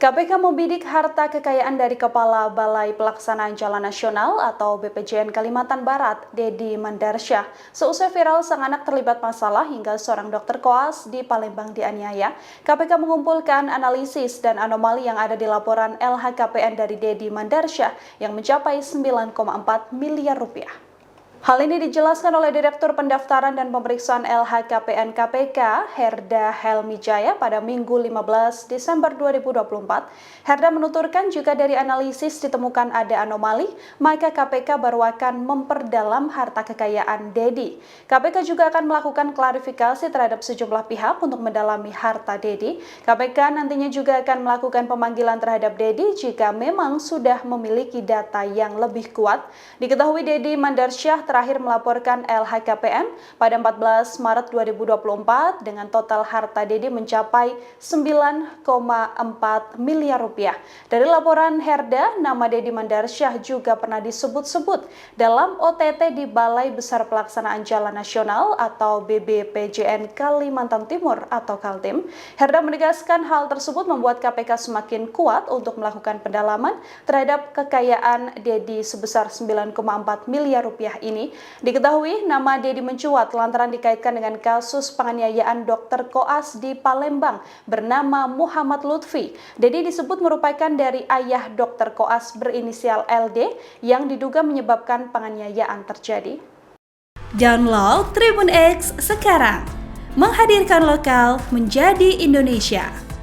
KPK membidik harta kekayaan dari Kepala Balai Pelaksanaan Jalan Nasional atau BPJN Kalimantan Barat, Dedi Mandarsyah. Seusai viral sang anak terlibat masalah hingga seorang dokter koas di Palembang dianiaya, KPK mengumpulkan analisis dan anomali yang ada di laporan LHKPN dari Dedi Mandarsyah yang mencapai 9,4 miliar rupiah. Hal ini dijelaskan oleh Direktur Pendaftaran dan Pemeriksaan LHKPN KPK, Herda Helmijaya pada Minggu 15 Desember 2024. Herda menuturkan jika dari analisis ditemukan ada anomali, maka KPK baru akan memperdalam harta kekayaan Dedi. KPK juga akan melakukan klarifikasi terhadap sejumlah pihak untuk mendalami harta Dedi. KPK nantinya juga akan melakukan pemanggilan terhadap Dedi jika memang sudah memiliki data yang lebih kuat. Diketahui Dedi Mandarsyah terakhir melaporkan LHKPN pada 14 Maret 2024 dengan total harta Dedi mencapai 9,4 miliar rupiah. Dari laporan Herda, nama Dedi Mandarsyah juga pernah disebut-sebut dalam OTT di Balai Besar Pelaksanaan Jalan Nasional atau BBPJN Kalimantan Timur atau Kaltim. Herda menegaskan hal tersebut membuat KPK semakin kuat untuk melakukan pendalaman terhadap kekayaan Dedi sebesar 9,4 miliar rupiah ini. Diketahui nama Dedi mencuat lantaran dikaitkan dengan kasus penganiayaan dokter koas di Palembang bernama Muhammad Lutfi. Dedi disebut merupakan dari ayah dokter koas berinisial LD yang diduga menyebabkan penganiayaan terjadi. Download Tribun X sekarang, menghadirkan lokal menjadi Indonesia.